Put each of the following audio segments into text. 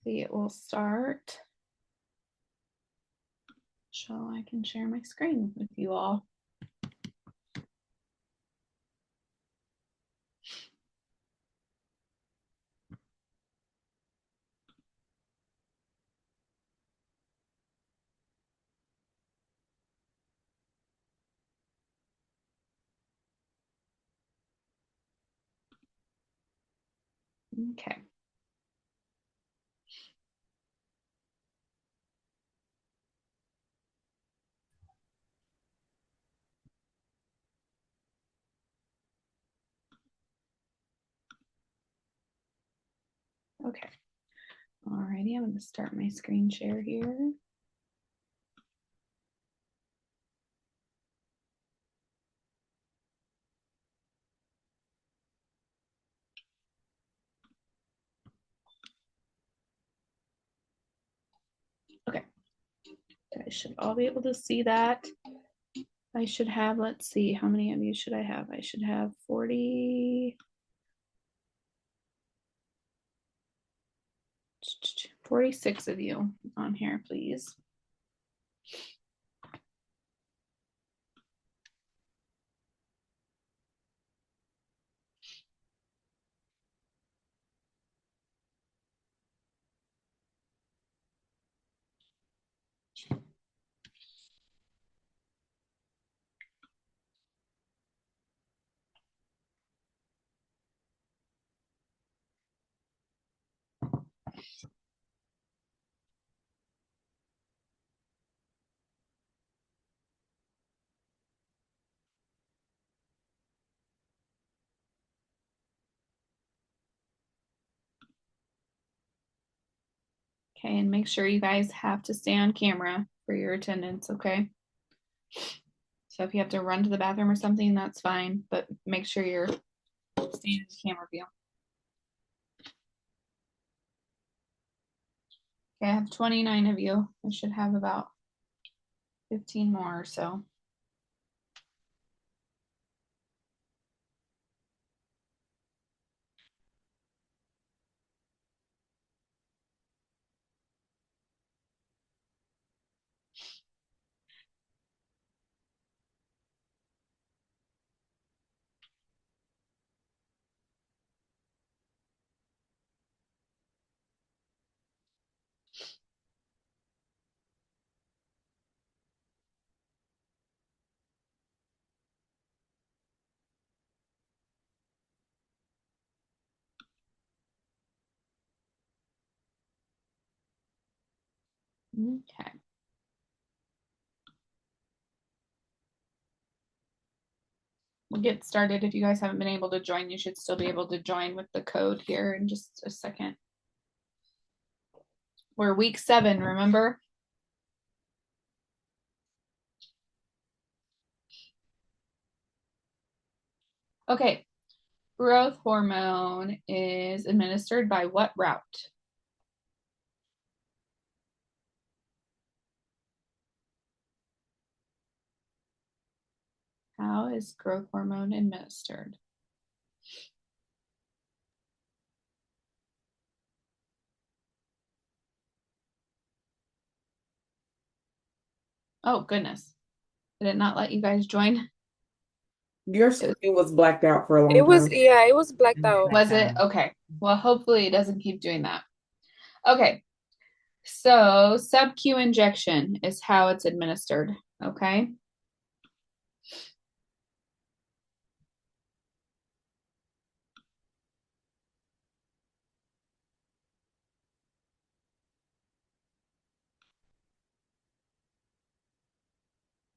See, it will start. So I can share my screen with you all. Okay. Okay. Alrighty, I'm going to start my screen share here. Okay. I should all be able to see that. I should have, let's see, how many of you should I have? I should have 46 of you on here, please. Okay, and make sure you guys have to stay on camera for your attendance, okay? So if you have to run to the bathroom or something, that's fine, but make sure you're staying in the camera view. Okay, I have 29 of you. I should have about 15 more or so. Okay. We'll get started. If you guys haven't been able to join, you should still be able to join with the code here in just a second. We're week 7, remember? Okay. Growth hormone is administered by what route? How is growth hormone administered? Oh, goodness. Did it not let you guys join? Your screen was blacked out for a long It was, time. yeah, it was blacked out. Was it? Okay. Well, hopefully it doesn't keep doing that. Okay. So sub-Q injection is how it's administered. Okay.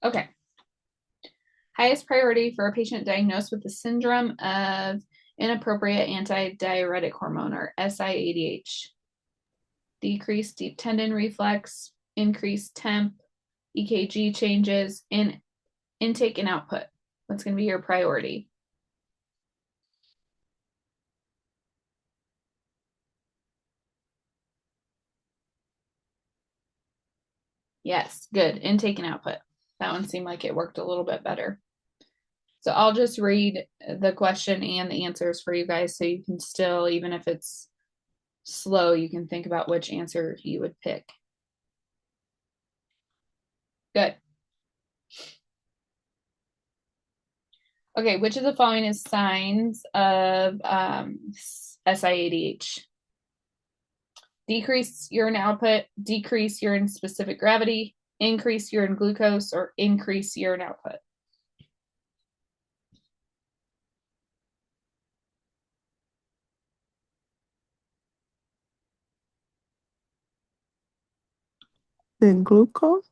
Okay. Highest priority for a patient diagnosed with the syndrome of inappropriate antidiuretic hormone, or SIADH. Decreased deep tendon reflex, increased temp, EKG changes, and intake and output. What's going to be your priority? Yes, good. Intake and output. That one seemed like it worked a little bit better. So I'll just read the question and the answers for you guys so you can still, even if it's slow, you can think about which answer you would pick. Good. Okay, which of the following is signs of SIADH? Decrease urine output, decrease urine specific gravity, increase urine glucose, or increase urine output. The glucose?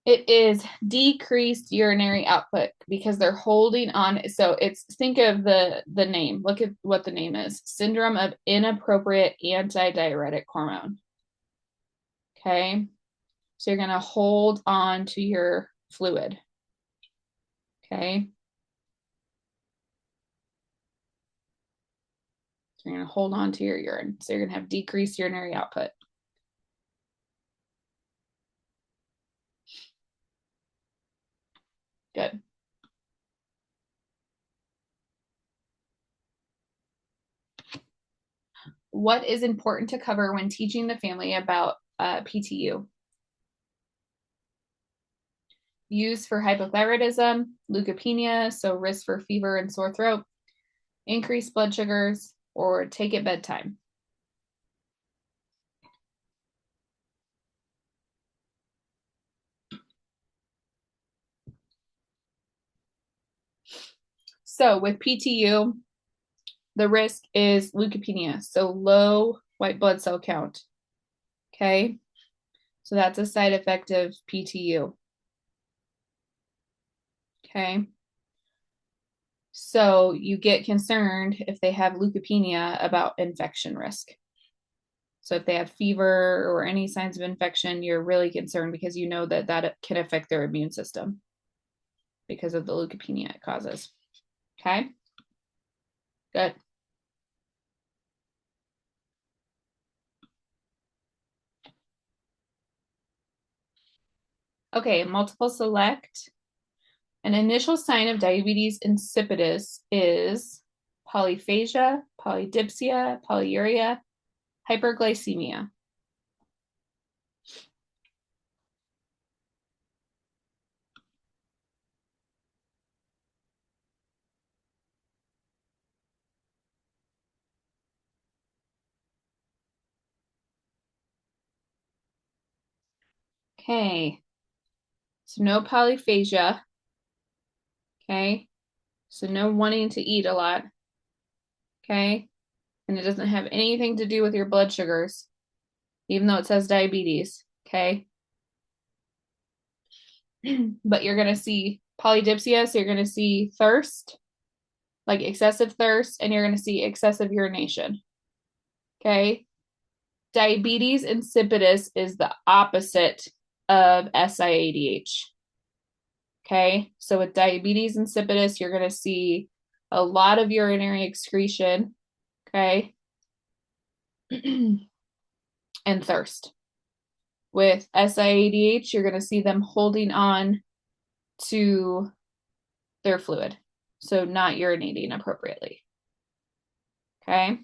It is decreased urinary output because they're holding on. So it's, think of the name. Look at what the name is. Syndrome of inappropriate antidiuretic hormone. Okay. So you're going to hold on to your fluid. Okay. So you're going to hold on to your urine. So you're going to have decreased urinary output. Good. What is important to cover when teaching the family about PTU? Use for hypothyroidism, leukopenia, so risk for fever and sore throat, increased blood sugars, or take at bedtime. So with PTU, the risk is leukopenia, so low white blood cell count. Okay, so that's a side effect of PTU. Okay, so you get concerned if they have leukopenia about infection risk. So if they have fever or any signs of infection, you're really concerned because you know that that can affect their immune system because of the leukopenia it causes. Okay, good. Okay, multiple select. An initial sign of diabetes insipidus is polyphagia, polydipsia, polyuria, hyperglycemia. Okay, so no polyphagia. Okay, so no wanting to eat a lot. Okay, and it doesn't have anything to do with your blood sugars, even though it says diabetes. Okay, but you're going to see polydipsia, so you're going to see thirst, like excessive thirst, and you're going to see excessive urination. Okay, diabetes insipidus is the opposite of SIADH. Okay, so with diabetes insipidus, you're going to see a lot of urinary excretion. Okay, and thirst. With SIADH, you're going to see them holding on to their fluid, so not urinating appropriately. Okay.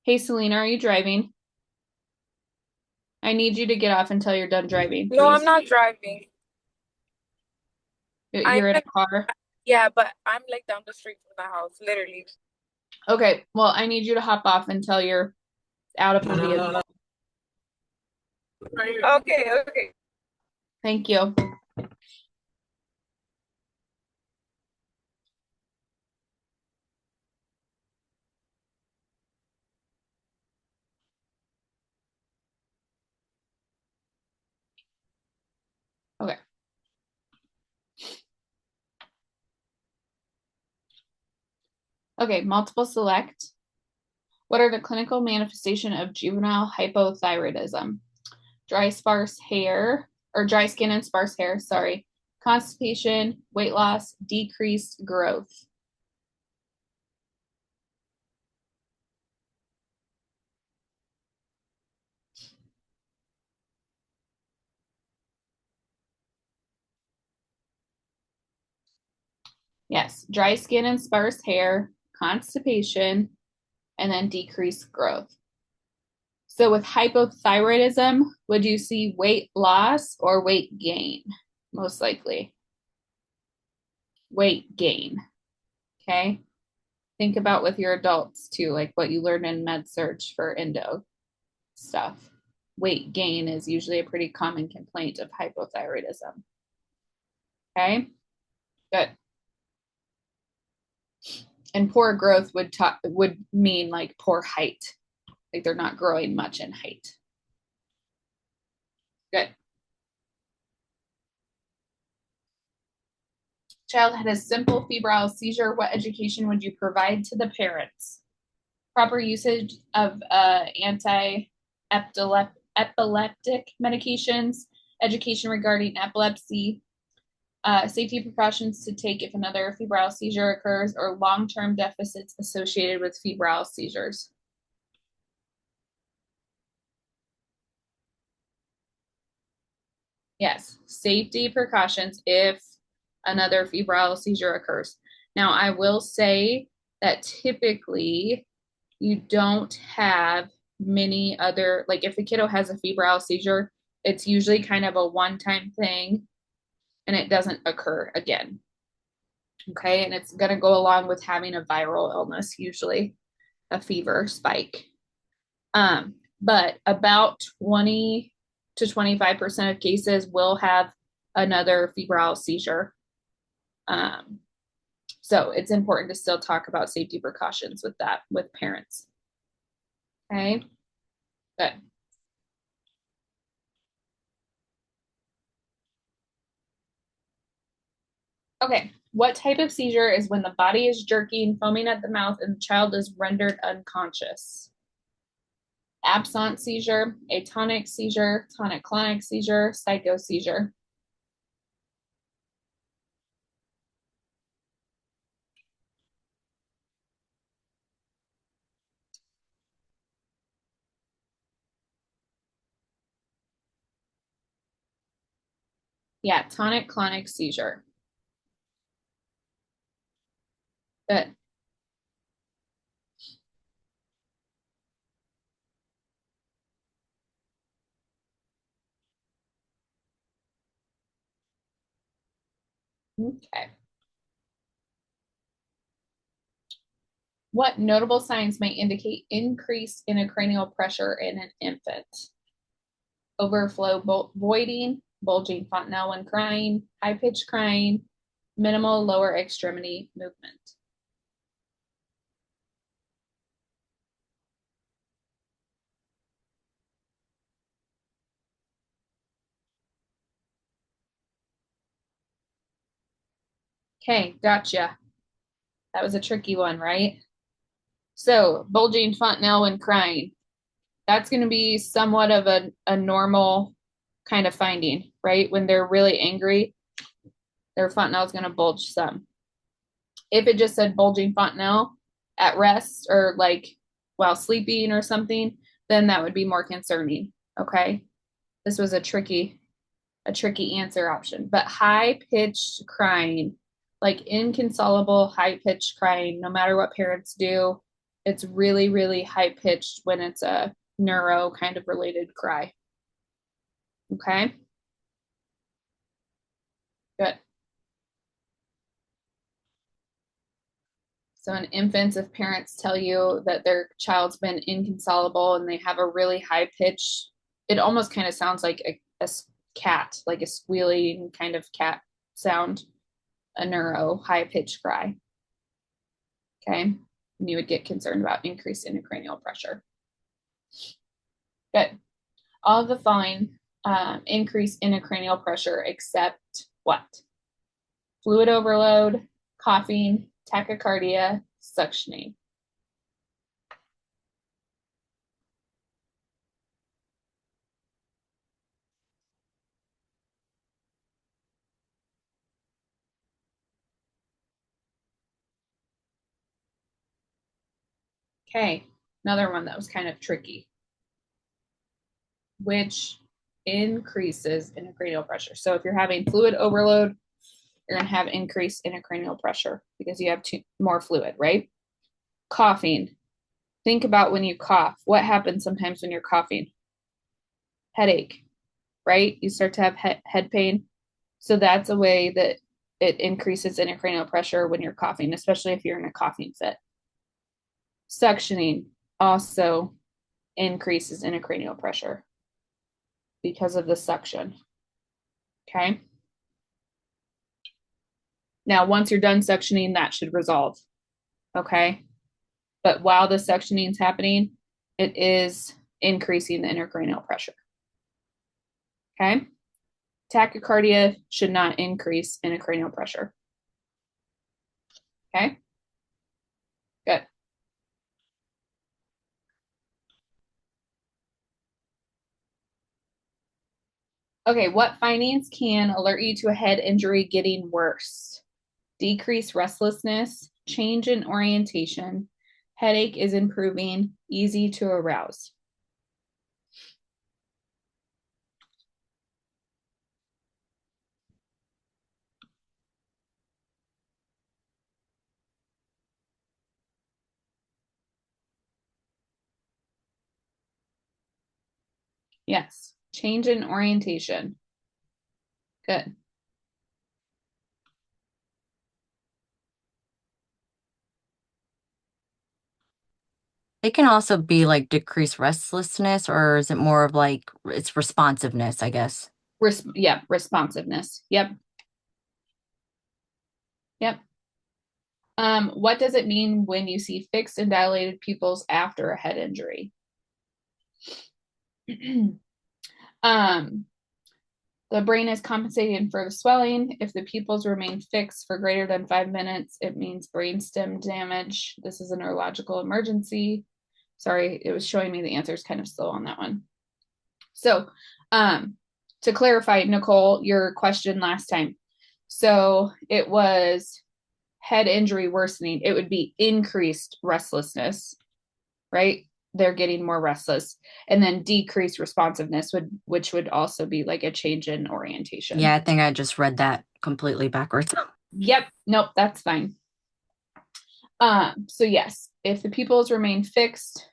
Hey, Selena, are you driving? I need you to get off until you're done driving. No, Please. I'm not driving. You're in a car? Yeah, but I'm like down the street from the house, literally. Okay, well, I need you to hop off until you're out of the vehicle. Okay, okay. Thank you. Okay. Okay, multiple select. What are the clinical manifestation of juvenile hypothyroidism? Dry, sparse hair, or dry skin and sparse hair, sorry. Constipation, weight loss, decreased growth. Yes, dry skin and sparse hair, constipation, and then decreased growth. So with hypothyroidism, would you see weight loss or weight gain? Most likely. Weight gain. Okay. Think about with your adults too, like what you learn in med surg for endo stuff. Weight gain is usually a pretty common complaint of hypothyroidism. Okay, good. And poor growth would mean like poor height, like they're not growing much in height. Good. Child had a simple febrile seizure. What education would you provide to the parents? Proper usage of anti-epileptic medications, education regarding epilepsy, safety precautions to take if another febrile seizure occurs, or long-term deficits associated with febrile seizures. Yes, safety precautions if another febrile seizure occurs. Now, I will say that typically you don't have many other, like if the kiddo has a febrile seizure, it's usually kind of a one-time thing and it doesn't occur again. Okay, and it's going to go along with having a viral illness, usually a fever spike. But about 20 to 25% of cases will have another febrile seizure. So it's important to still talk about safety precautions with that with parents. Okay, good. Okay, what type of seizure is when the body is jerking, foaming at the mouth, and the child is rendered unconscious? Absence seizure, atonic seizure, tonic-clonic seizure, psychoseizure. Yeah, tonic-clonic seizure. Good. Okay. What notable signs may indicate increased intracranial pressure in an infant? Overflow voiding, bulging fontanelle when crying, high-pitched crying, minimal lower extremity movement. Okay, gotcha. That was a tricky one, right? So, bulging fontanelle when crying. That's going to be somewhat of a normal kind of finding, right? When they're really angry, their fontanelle is going to bulge some. If it just said bulging fontanelle at rest or like while sleeping or something, then that would be more concerning. Okay. This was a tricky answer option. But high pitched crying, like inconsolable high pitched crying, no matter what parents do, it's really, really high pitched when it's a neuro kind of related cry. Okay. Good. So in infants, if parents tell you that their child's been inconsolable and they have a really high pitch, it almost kind of sounds like a cat, like a squealing kind of cat sound, a neuro high pitch cry. Okay. And you would get concerned about increased intracranial pressure. Good. All of the following increase intracranial pressure except what? Fluid overload, coughing, tachycardia, suctioning. Okay, another one that was kind of tricky, which increases intracranial pressure. So if you're having fluid overload, you're going to have increased intracranial pressure because you have more fluid, right? Coughing. Think about when you cough. What happens sometimes when you're coughing? Headache, right? You start to have head pain. So that's a way that it increases intracranial pressure when you're coughing, especially if you're in a coughing fit. Suctioning also increases intracranial pressure because of the suction. Okay. Now, once you're done suctioning, that should resolve. Okay. But while the suctioning is happening, it is increasing the intracranial pressure. Okay. Tachycardia should not increase intracranial pressure. Okay. Good. Okay, what findings can alert you to a head injury getting worse? Decreased restlessness, change in orientation, headache is improving, easy to arouse. Yes, change in orientation. Good. It can also be like decreased restlessness, or is it more of like it's responsiveness, I guess? Yeah, responsiveness. Yep. Yep. What does it mean when you see fixed and dilated pupils after a head injury? The brain is compensating for the swelling. If the pupils remain fixed for greater than 5 minutes, it means brainstem damage. This is a neurological emergency. Sorry, it was showing me the answers kind of slow on that one. So, to clarify, Nicole, your question last time. So it was head injury worsening. It would be increased restlessness, right? They're getting more restless, and then decreased responsiveness which would also be like a change in orientation. Yeah, I think I just read that completely backwards. Yep. Nope, that's fine. So yes, if the pupils remain fixed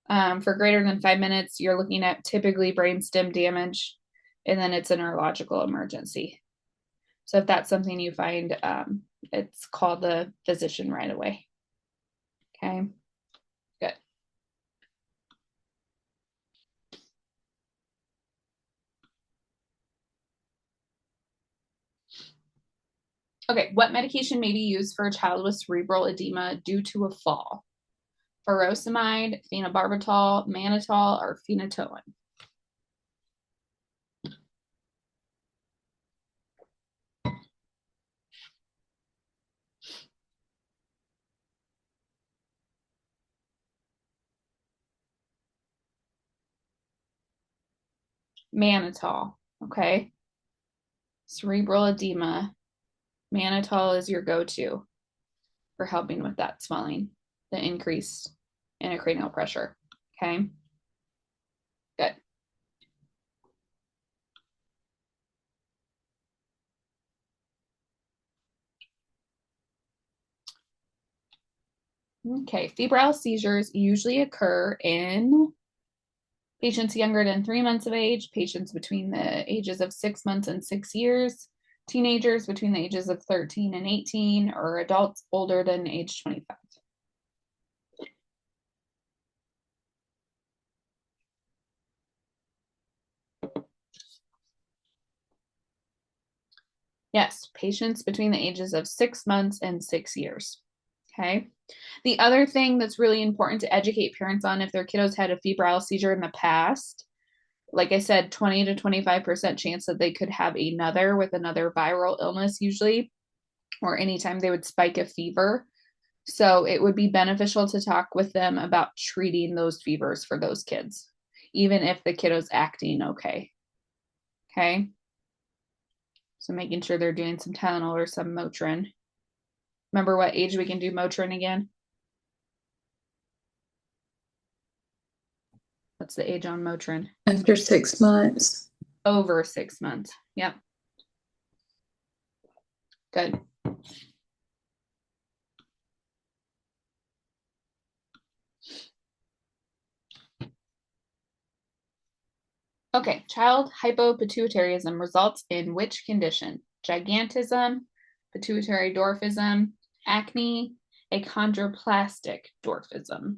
for greater than 5 minutes, you're looking at typically brainstem damage, and then it's a neurological emergency. So if that's something you find, it's call the physician right away. Okay, good. Okay, what medication may be used for a child with cerebral edema due to a fall? Furosemide, phenobarbital, mannitol, or phenytoin? Mannitol, okay? Cerebral edema, mannitol is your go-to for helping with that swelling, the increased intracranial pressure, okay? Good. Okay, febrile seizures usually occur in patients younger than 3 months of age, patients between the ages of 6 months and 6 years, teenagers between the ages of 13 and 18, or adults older than age 25. Yes, patients between the ages of 6 months and 6 years. Okay. The other thing that's really important to educate parents on, if their kiddos had a febrile seizure in the past, like I said, 20 to 25% chance that they could have another with another viral illness, usually, or anytime they would spike a fever. So it would be beneficial to talk with them about treating those fevers for those kids, even if the kiddo's acting okay. Okay. So making sure they're doing some Tylenol or some Motrin. Remember what age we can do Motrin again? What's the age on Motrin? After 6 months. Over 6 months. Yep. Good. Okay, child hypopituitarism results in which condition? Gigantism, pituitary dwarfism, acne, achondroplastic dwarfism.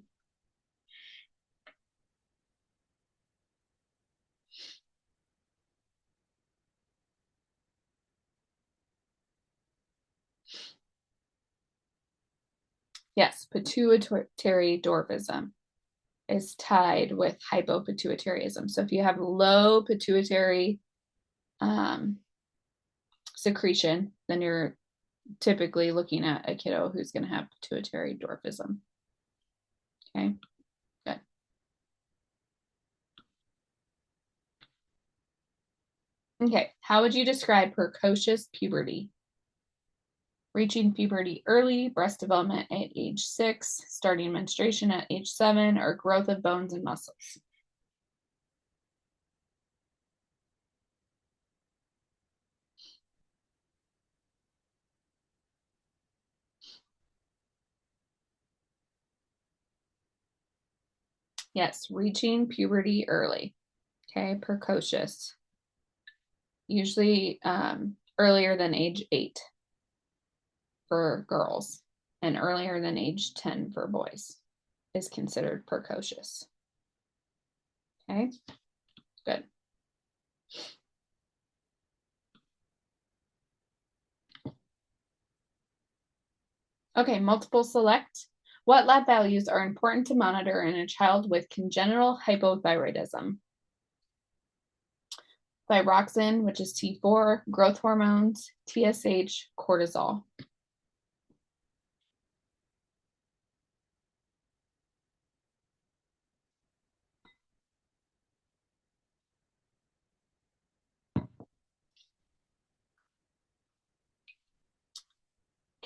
Yes, pituitary dwarfism is tied with hypopituitarism. So if you have low pituitary secretion, then you're typically looking at a kiddo who's going to have pituitary dwarfism. Okay, good. Okay, how would you describe precocious puberty? Reaching puberty early, breast development at age 6, starting menstruation at age 7, or growth of bones and muscles? Yes, reaching puberty early. Okay, precocious. Usually earlier than age 8 for girls and earlier than age 10 for boys is considered precocious. Okay, good. Okay, multiple select. What lab values are important to monitor in a child with congenital hypothyroidism? Thyroxine, which is T4, growth hormones, TSH, cortisol.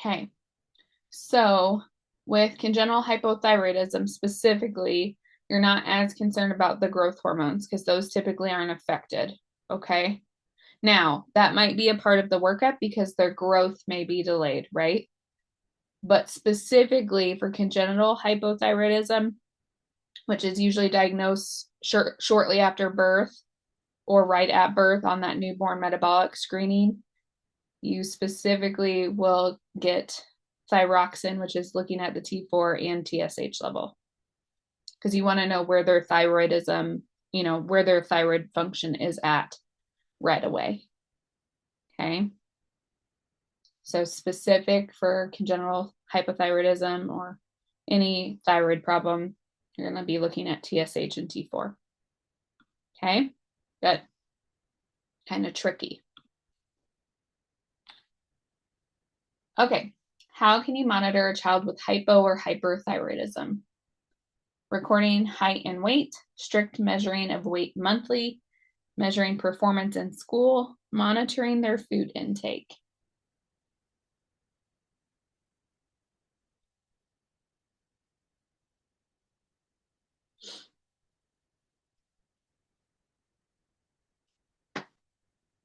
Okay, so with congenital hypothyroidism specifically, you're not as concerned about the growth hormones because those typically aren't affected. Okay, now that might be a part of the workup because their growth may be delayed, right? But specifically for congenital hypothyroidism, which is usually diagnosed shortly after birth or right at birth on that newborn metabolic screening, you specifically will get thyroxine, which is looking at the T4 and TSH level. Because you want to know where their thyroidism, where their thyroid function is at right away. Okay. So specific for congenital hypothyroidism or any thyroid problem, you're going to be looking at TSH and T4. Okay, good. Kind of tricky. Okay, how can you monitor a child with hypo or hyperthyroidism? Recording height and weight, strict measuring of weight monthly, measuring performance in school, monitoring their food intake.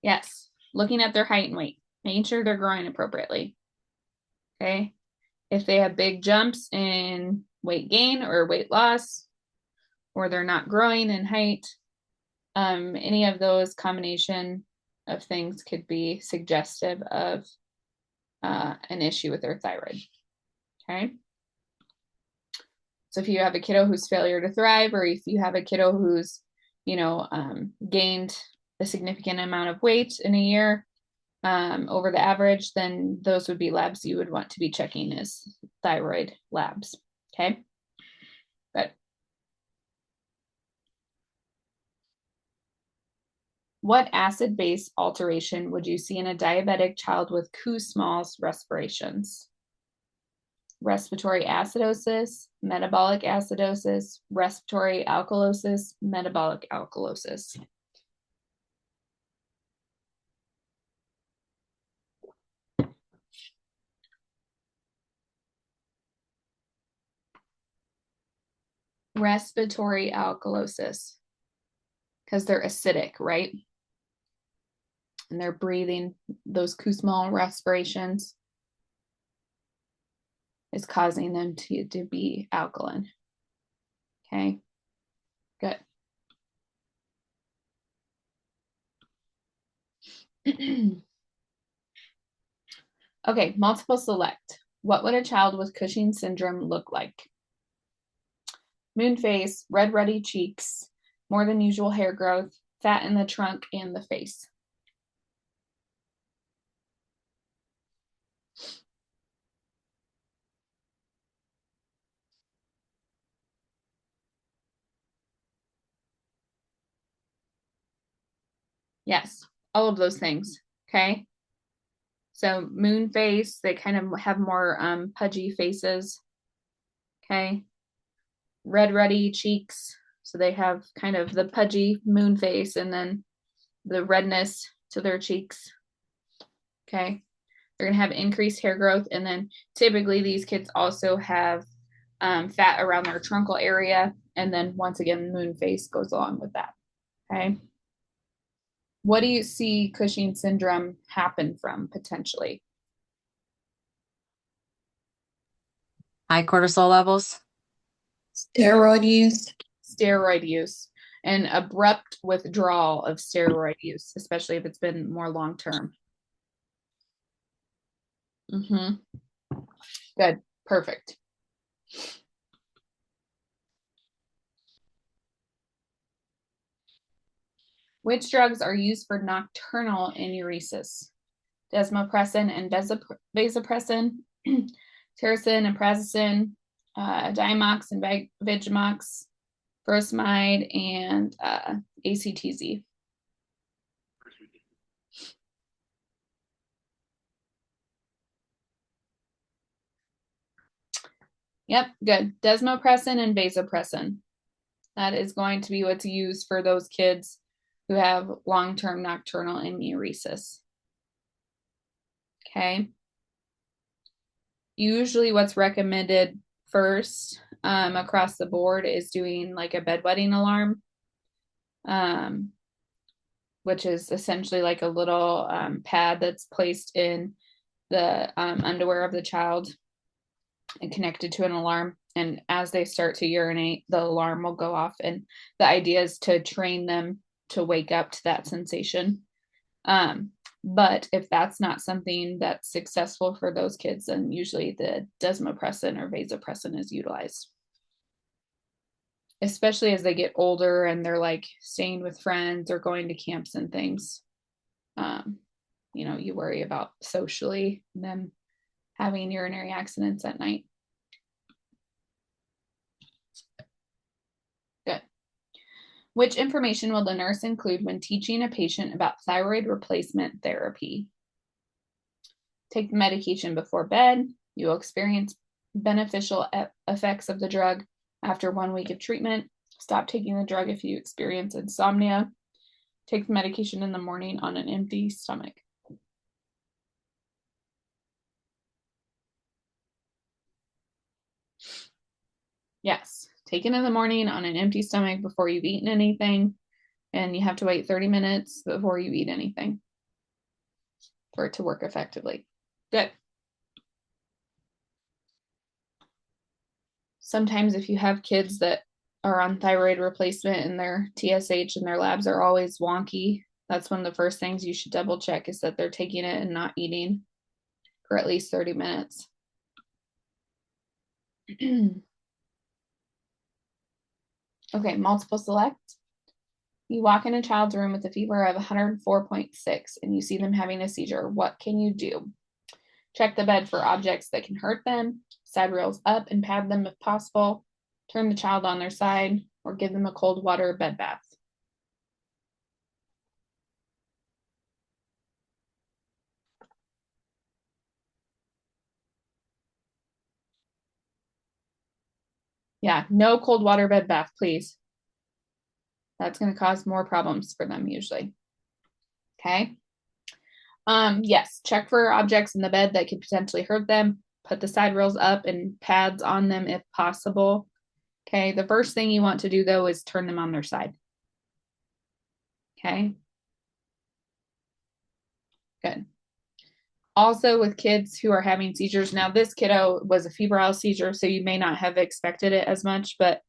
Yes, looking at their height and weight, making sure they're growing appropriately. Okay, if they have big jumps in weight gain or weight loss, or they're not growing in height, any of those combination of things could be suggestive of an issue with their thyroid. Okay. So if you have a kiddo who's failure to thrive, or if you have a kiddo who's, gained a significant amount of weight in a year over the average, then those would be labs you would want to be checking as thyroid labs. Okay. Good. What acid-base alteration would you see in a diabetic child with Kussmaul's respirations? Respiratory acidosis, metabolic acidosis, respiratory alkalosis, metabolic alkalosis. Respiratory alkalosis, because they're acidic, right? And they're breathing those Kussmaul respirations is causing them to be alkaline. Okay, good. Okay, multiple select. What would a child with Cushing's syndrome look like? Moon face, red ruddy cheeks, more than usual hair growth, fat in the trunk and the face. Yes, all of those things. Okay. So moon face, they kind of have more pudgy faces. Okay. Red ruddy cheeks. So they have kind of the pudgy moon face and then the redness to their cheeks. Okay. They're going to have increased hair growth. And then typically these kids also have fat around their truncal area. And then once again, moon face goes along with that. Okay. What do you see Cushing syndrome happen from potentially? High cortisol levels. Steroid use. Steroid use and abrupt withdrawal of steroid use, especially if it's been more long term. Good. Perfect. Which drugs are used for nocturnal enuresis? Desmopressin and vasopressin, terrasin and prazosin, Diamox and Vigamox, furosemide, and ACTZ. Yep, good. Desmopressin and vasopressin. That is going to be what's used for those kids who have long-term nocturnal enuresis. Okay. Usually what's recommended first across the board is doing like a bedwetting alarm, which is essentially like a little pad that's placed in the underwear of the child and connected to an alarm. And as they start to urinate, the alarm will go off. And the idea is to train them to wake up to that sensation. But if that's not something that's successful for those kids, then usually the desmopressin or vasopressin is utilized. Especially as they get older and they're like staying with friends or going to camps and things. You worry about socially them having urinary accidents at night. Good. Which information will the nurse include when teaching a patient about thyroid replacement therapy? Take the medication before bed. You will experience beneficial effects of the drug after 1 week of treatment. Stop taking the drug if you experience insomnia. Take the medication in the morning on an empty stomach. Yes, take it in the morning on an empty stomach before you've eaten anything, and you have to wait 30 minutes before you eat anything for it to work effectively. Good. Sometimes if you have kids that are on thyroid replacement and their TSH and their labs are always wonky, that's one of the first things you should double check is that they're taking it and not eating for at least 30 minutes. Okay, multiple select. You walk in a child's room with a fever of 104.6 and you see them having a seizure. What can you do? Check the bed for objects that can hurt them, side rails up and pad them if possible, turn the child on their side, or give them a cold water bed bath. Yeah, no cold water bed bath, please. That's going to cause more problems for them usually. Okay. Yes, check for objects in the bed that could potentially hurt them. Put the side rails up and pads on them if possible. Okay, the first thing you want to do though is turn them on their side. Okay. Good. Also with kids who are having seizures, now this kiddo was a febrile seizure, so you may not have expected it as much, but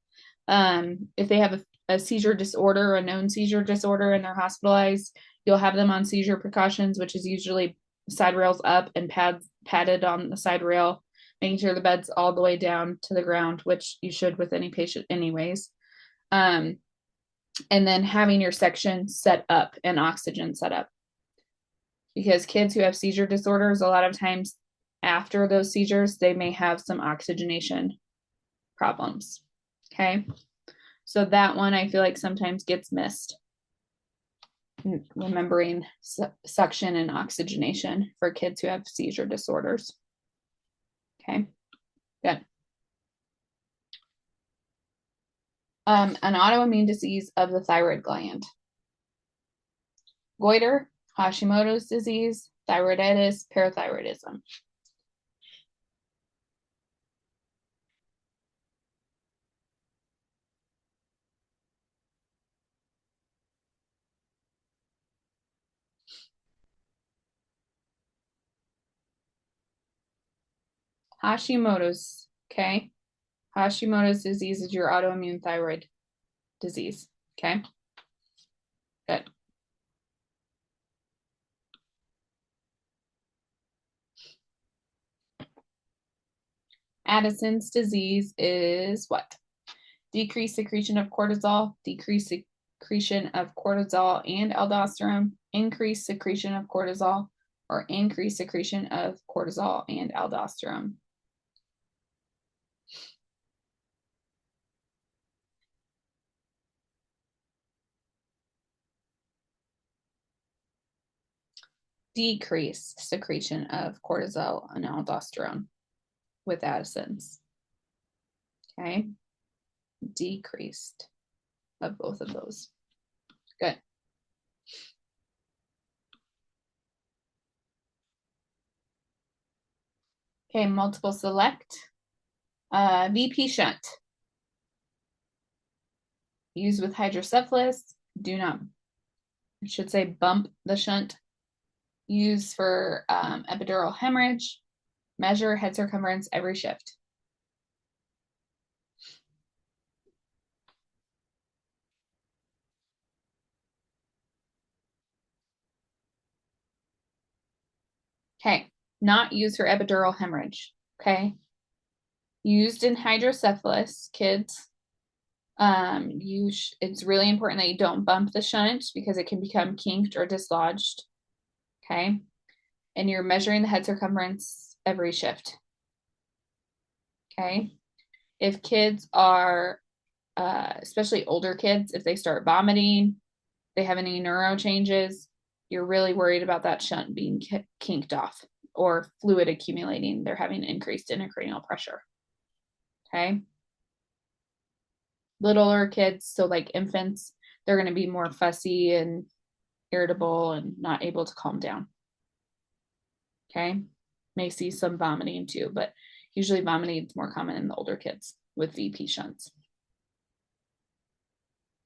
if they have a seizure disorder, a known seizure disorder, and they're hospitalized, You'll have them on seizure precautions, which is usually side rails up and padded on the side rail, making sure the bed's all the way down to the ground, which you should with any patient anyways. And then having your section set up and oxygen set up. Because kids who have seizure disorders, a lot of times after those seizures, they may have some oxygenation problems. Okay. So that one I feel like sometimes gets missed. Remembering suction and oxygenation for kids who have seizure disorders. Okay, good. An autoimmune disease of the thyroid gland. Goiter, Hashimoto's disease, thyroiditis, parathyroidism. Hashimoto's, okay? Hashimoto's disease is your autoimmune thyroid disease, okay? Good. Addison's disease is what? Decreased secretion of cortisol, decreased secretion of cortisol and aldosterone, increased secretion of cortisol, or increased secretion of cortisol and aldosterone. Decreased secretion of cortisol and aldosterone with Addison's. Okay. Decreased of both of those. Good. Okay, multiple select. VP shunt. Used with hydrocephalus. Do not, I should say, bump the shunt. Used for epidural hemorrhage. Measure head circumference every shift. Okay, not used for epidural hemorrhage. Okay, used in hydrocephalus kids. It's really important that you don't bump the shunt because it can become kinked or dislodged. Okay, and you're measuring the head circumference every shift. Okay, if kids are, especially older kids, if they start vomiting, they have any neuro changes, you're really worried about that shunt being kinked off or fluid accumulating. They're having increased intracranial pressure. Okay. Littler kids, so like infants, they're going to be more fussy and irritable and not able to calm down. Okay. May see some vomiting too, but usually vomiting is more common in the older kids with VP shunts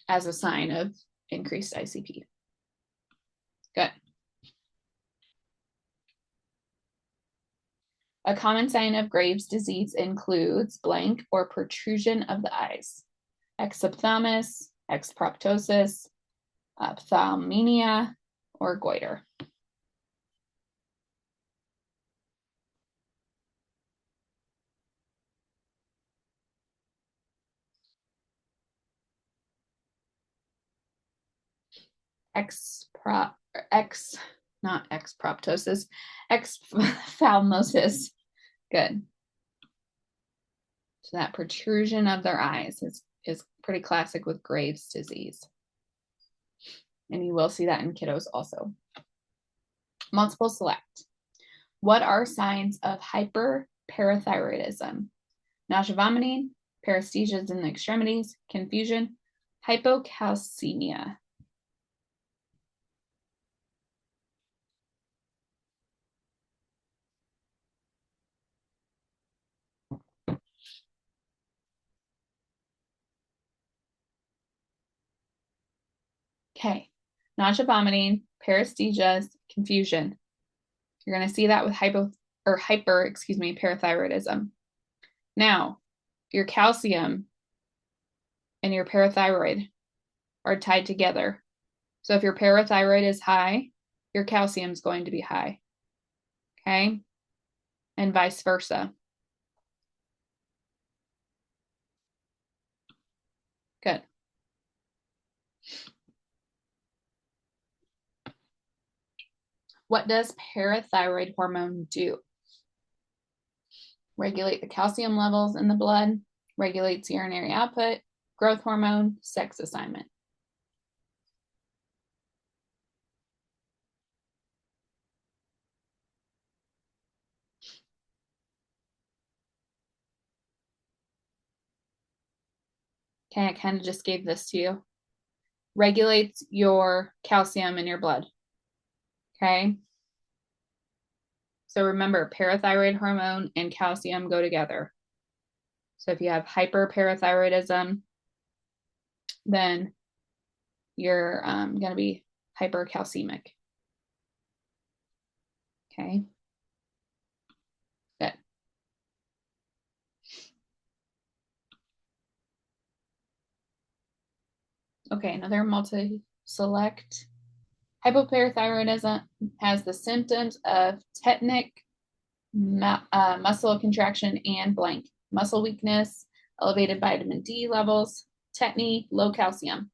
as a sign of increased ICP. Good. A common sign of Graves' disease includes blank or protrusion of the eyes, exophthalmos, exproptosis, ophthalmia, or goiter. Not exproptosis, exophthalmosis. Good. So that protrusion of their eyes is pretty classic with Graves' disease. And you will see that in kiddos also. Multiple select. What are signs of hyperparathyroidism? Nausea, vomiting, paresthesias in the extremities, confusion, hypocalcemia. Okay, nausea, vomiting, paresthesias, confusion. You're going to see that with parathyroidism. Now, your calcium and your parathyroid are tied together. So if your parathyroid is high, your calcium is going to be high. Okay. And vice versa. Good. What does parathyroid hormone do? Regulate the calcium levels in the blood, regulates urinary output, growth hormone, sex assignment. Okay, I kind of just gave this to you. Regulates your calcium in your blood. Okay. So remember, parathyroid hormone and calcium go together. So if you have hyperparathyroidism, then you're going to be hypercalcemic. Okay. Good. Okay, another multi-select. Hypoparathyroidism has the symptoms of tetanic, muscle contraction, and blank. Muscle weakness, elevated vitamin D levels, tetany, low calcium.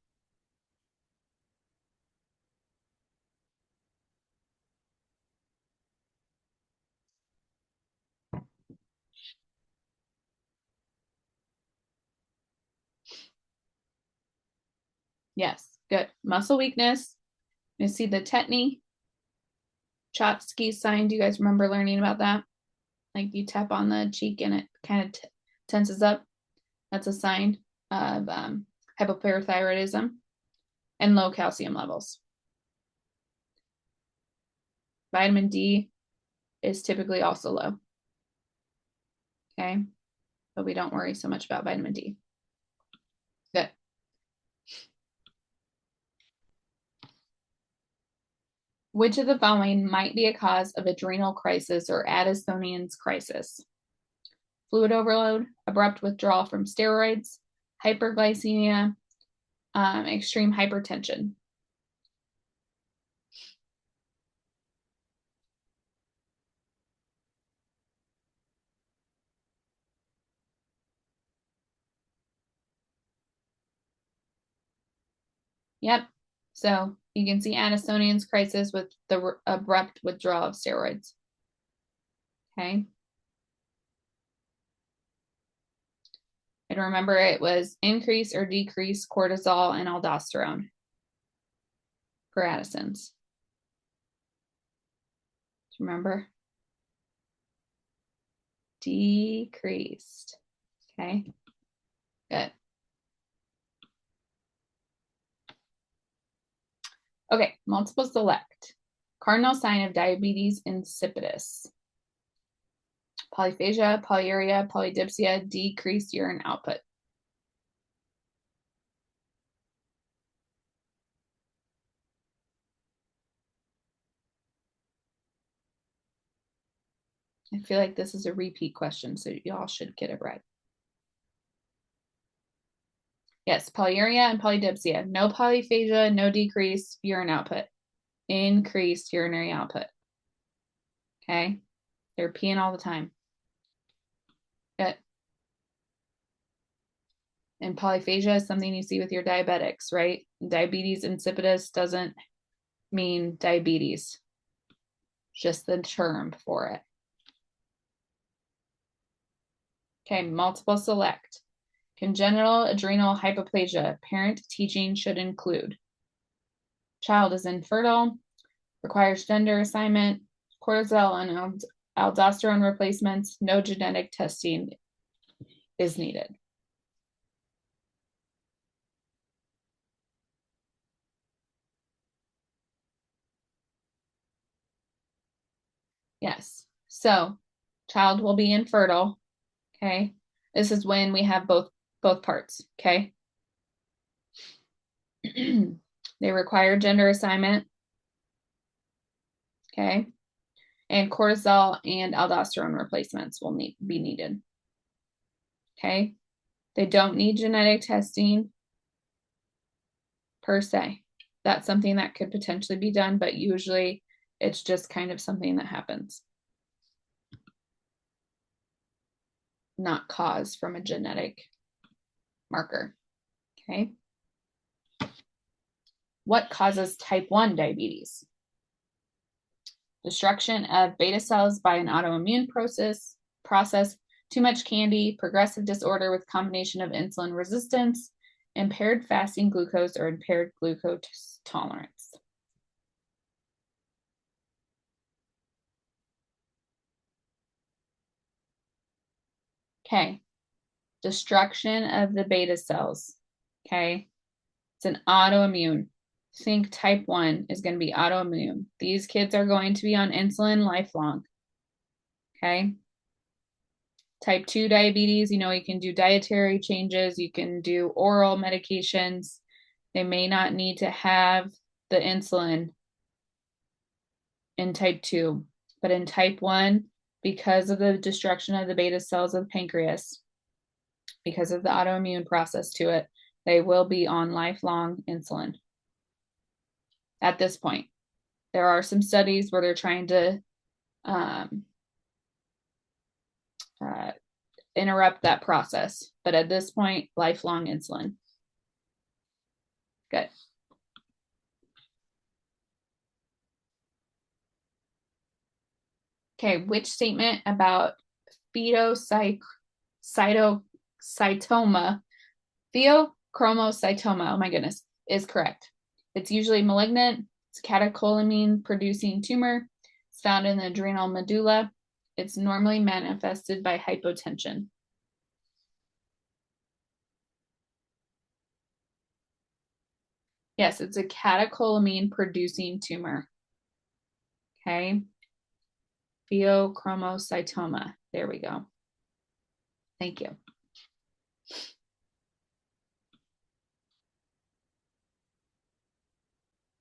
Yes, good. Muscle weakness. You see the tetany, Chomsky's sign. Do you guys remember learning about that? Like you tap on the cheek and it kind of tenses up. That's a sign of hypoparathyroidism and low calcium levels. Vitamin D is typically also low. Okay, but we don't worry so much about vitamin D. Good. Which of the following might be a cause of adrenal crisis or Addisonian's crisis? Fluid overload, abrupt withdrawal from steroids, hyperglycemia, extreme hypertension. Yep. So you can see Addisonian's crisis with the abrupt withdrawal of steroids. Okay. And remember, it was increase or decrease cortisol and aldosterone for Addison's. Remember? Decreased. Okay. Good. Okay, multiple select. Cardinal sign of diabetes insipidus. Polyphagia, polyuria, polydipsia, decreased urine output. I feel like this is a repeat question, so y'all should get it right. Yes, polyuria and polydipsia. No polyphagia, no decreased urine output. Increased urinary output. Okay? They're peeing all the time. Good. And polyphagia is something you see with your diabetics, right? Diabetes insipidus doesn't mean diabetes. Just the term for it. Okay, multiple select. Congenital adrenal hypoplasia. Parent teaching should include. Child is infertile, requires gender assignment, cortisol and aldosterone replacements, no genetic testing is needed. Yes, so child will be infertile, okay? This is when we have both parts, okay? They require gender assignment, okay? And cortisol and aldosterone replacements will be needed, okay? They don't need genetic testing per se, that's something that could potentially be done, but usually it's just kind of something that happens, not caused from a genetic marker. Okay. What causes type 1 diabetes? Destruction of beta cells by an autoimmune process, too much candy, progressive disorder with combination of insulin resistance, impaired fasting glucose, or impaired glucose tolerance. Okay. Destruction of the beta cells. Okay. It's an autoimmune. Think type 1 is going to be autoimmune. These kids are going to be on insulin lifelong. Okay. Type 2 diabetes, you can do dietary changes, you can do oral medications. They may not need to have the insulin in type 2, but in type 1, because of the destruction of the beta cells of the pancreas, because of the autoimmune process to it, they will be on lifelong insulin. At this point, there are some studies where they're trying to interrupt that process, but at this point, lifelong insulin. Good. Okay, which statement about pheochromocytoma, oh my goodness, is correct? It's usually malignant. It's a catecholamine producing tumor. It's found in the adrenal medulla. It's normally manifested by hypotension. Yes, it's a catecholamine producing tumor. Okay. Pheochromocytoma. There we go. Thank you.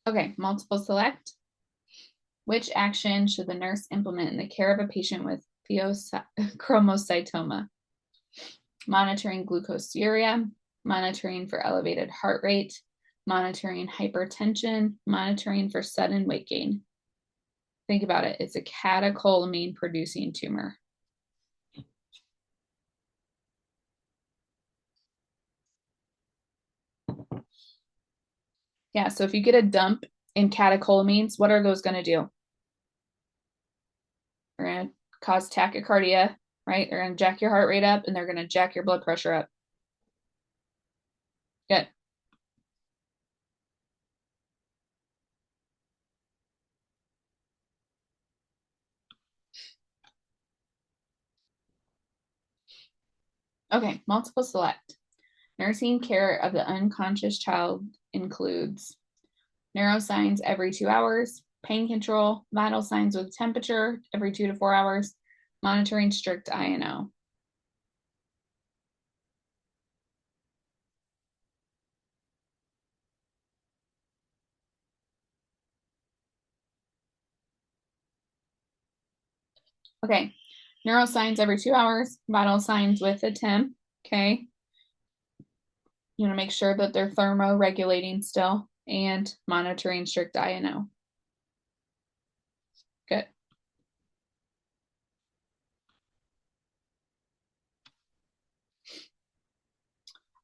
Okay, multiple select. Which action should the nurse implement in the care of a patient with pheochromocytoma? Monitoring glucosuria, monitoring for elevated heart rate, monitoring hypertension, monitoring for sudden weight gain. Think about it. It's a catecholamine producing tumor. Yeah, so if you get a dump in catecholamines, what are those going to do? They're going to cause tachycardia, right? They're going to jack your heart rate up and they're going to jack your blood pressure up. Good. Okay, multiple select. Nursing care of the unconscious child includes neurosigns every 2 hours, pain control, vital signs with temperature every 2 to 4 hours, monitoring strict INO. Okay, neuroscience every 2 hours, vital signs with a temp. Okay. You want to make sure that they're thermoregulating still and monitoring strict INO. Good.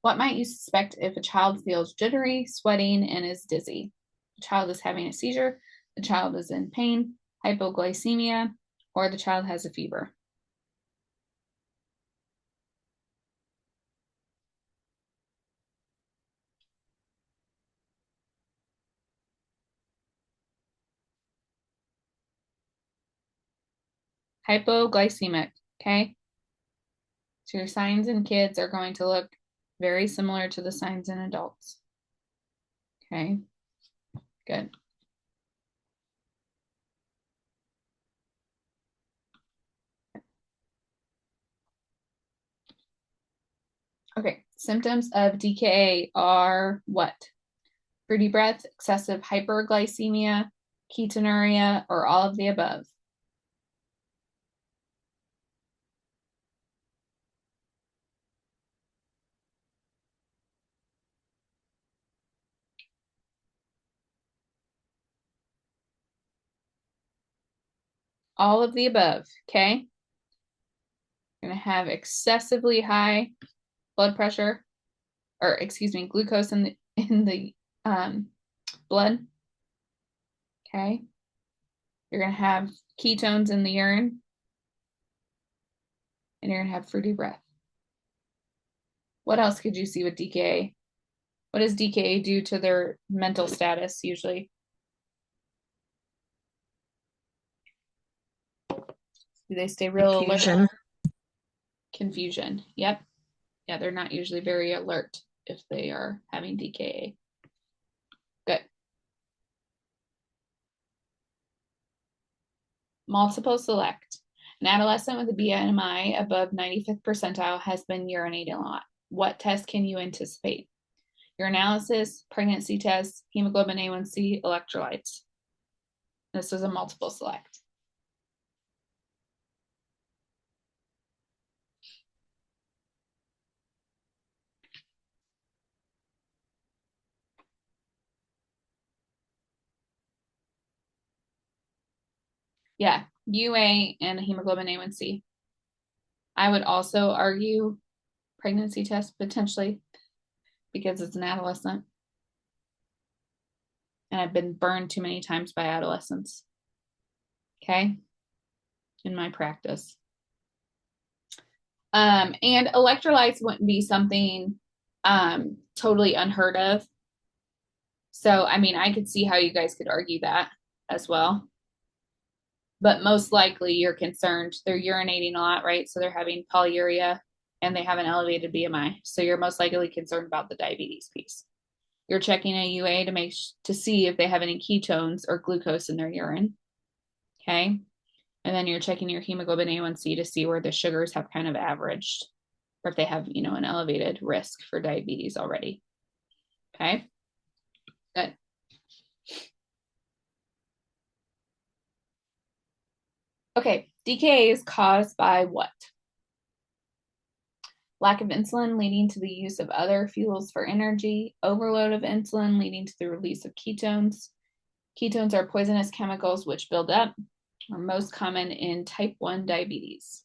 What might you suspect if a child feels jittery, sweating, and is dizzy? The child is having a seizure, the child is in pain, hypoglycemia, or the child has a fever. Hypoglycemic, okay? So your signs in kids are going to look very similar to the signs in adults. Okay, good. Okay, symptoms of DKA are what? Fruity breath, excessive hyperglycemia, ketonuria, or all of the above. All of the above, okay? You're going to have excessively high blood pressure, or excuse me, glucose in the blood, okay? You're going to have ketones in the urine, and you're going to have fruity breath. What else could you see with DKA? What does DKA do to their mental status usually? Do they stay real alert? Confusion. Confusion. Yep. Yeah, they're not usually very alert if they are having DKA. Good. Multiple select. An adolescent with a BMI above 95th percentile has been urinating a lot. What test can you anticipate? Urinalysis, pregnancy test, hemoglobin A1C, electrolytes. This was a multiple select. Yeah, UA and hemoglobin A1C. I would also argue pregnancy test potentially because it's an adolescent. And I've been burned too many times by adolescents. Okay, in my practice. And electrolytes wouldn't be something totally unheard of. So, I mean, I could see how you guys could argue that as well. But most likely you're concerned. They're urinating a lot, right? So they're having polyuria and they have an elevated BMI. So you're most likely concerned about the diabetes piece. You're checking a UA to see if they have any ketones or glucose in their urine. Okay. And then you're checking your hemoglobin A1C to see where the sugars have kind of averaged or if they have, an elevated risk for diabetes already. Okay. Good. Okay. DKA is caused by what? Lack of insulin leading to the use of other fuels for energy, overload of insulin leading to the release of ketones. Ketones are poisonous chemicals which build up, are most common in type 1 diabetes.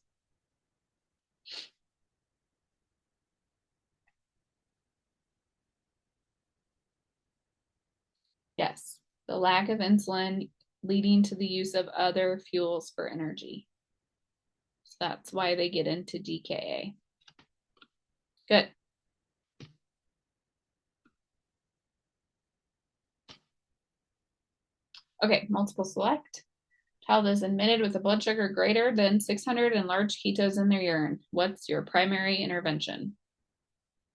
Yes, the lack of insulin leading to the use of other fuels for energy. So that's why they get into DKA. Good. Okay, multiple select. Child is admitted with a blood sugar greater than 600 and large ketones in their urine. What's your primary intervention?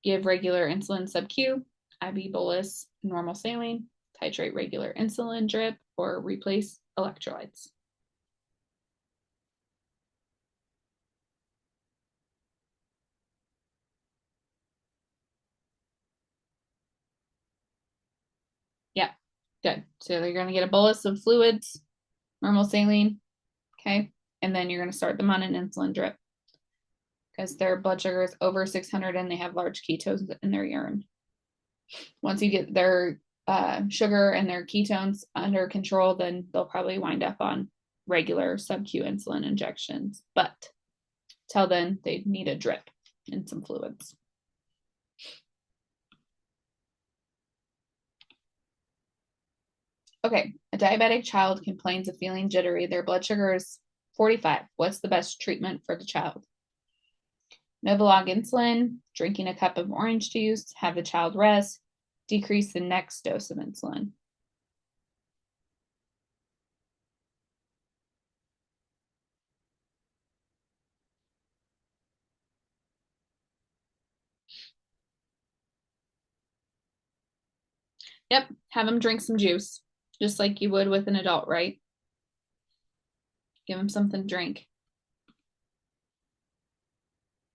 Give regular insulin sub-Q, IV bolus, normal saline, titrate regular insulin drip, or replace electrolytes. Yeah, good. So they're going to get a bolus of fluids, normal saline, okay? And then you're going to start them on an insulin drip because their blood sugar is over 600 and they have large ketones in their urine. Once you get their sugar and their ketones under control, then they'll probably wind up on regular sub-Q insulin injections. But till then, they need a drip and some fluids. Okay, a diabetic child complains of feeling jittery. Their blood sugar is 45. What's the best treatment for the child? Novolog insulin, drinking a cup of orange juice, have the child rest, decrease the next dose of insulin. Yep, have them drink some juice, just like you would with an adult, right? Give them something to drink.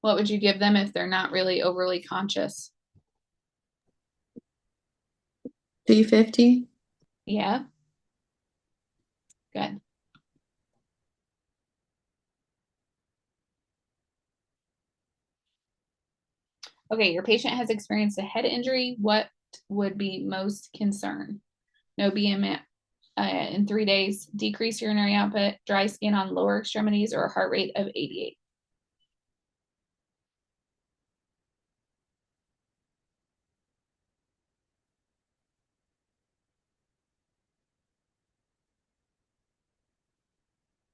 What would you give them if they're not really overly conscious? P50. Yeah. Good. Okay, your patient has experienced a head injury. What would be most concern? No BMI, in 3 days, decreased urinary output, dry skin on lower extremities, or a heart rate of 88.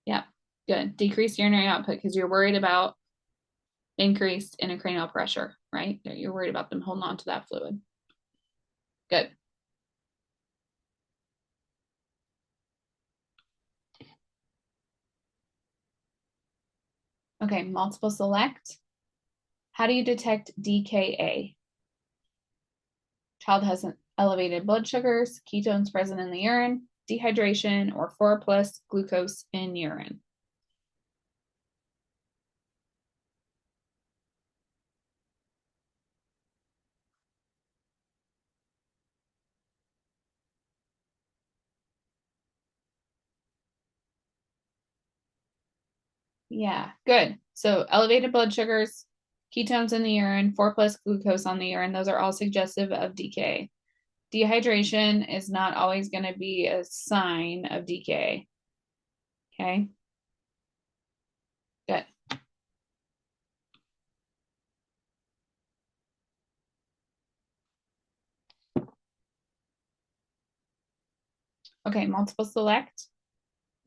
Yeah, good. Decreased urinary output because you're worried about increased intracranial pressure, right? You're worried about them holding on to that fluid. Good. Okay, multiple select. How do you detect DKA? Child has elevated blood sugars, ketones present in the urine, dehydration, or 4+ glucose in urine. Yeah, good. So elevated blood sugars, ketones in the urine, 4+ glucose on the urine, those are all suggestive of DKA. Dehydration is not always going to be a sign of DKA. Okay. Good. Okay, multiple select.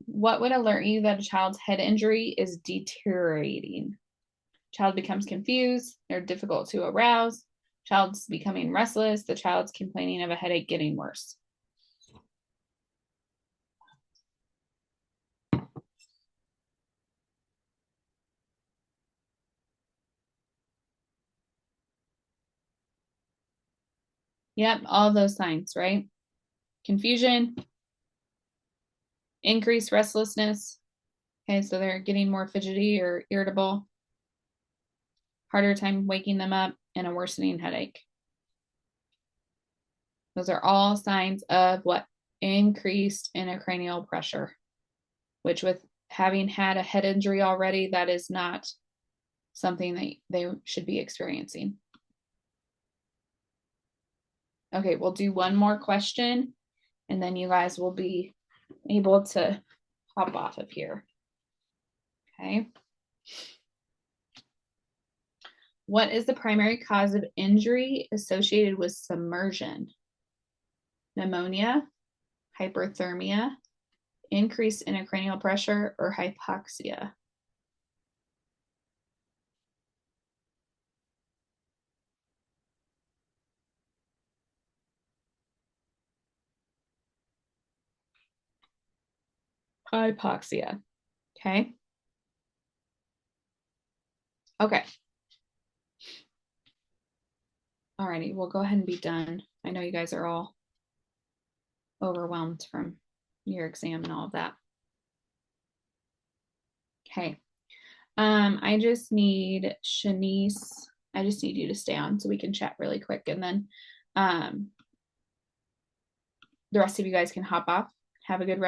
What would alert you that a child's head injury is deteriorating? Child becomes confused, they're difficult to arouse, child's becoming restless, the child's complaining of a headache getting worse. Yep, all those signs, right? Confusion, increased restlessness. Okay, so they're getting more fidgety or irritable, harder time waking them up, and a worsening headache. Those are all signs of what? Increased intracranial pressure, which with having had a head injury already, that is not something that they should be experiencing. Okay, we'll do one more question and then you guys will be able to hop off of here. Okay. What is the primary cause of injury associated with submersion? Pneumonia, hyperthermia, increased intracranial pressure, or hypoxia? Hypoxia. Okay. Okay. Alrighty, we'll go ahead and be done. I know you guys are all overwhelmed from your exam and all of that. Okay. I just need Shanice. I just need you to stay on so we can chat really quick, and then the rest of you guys can hop off. Have a good rest.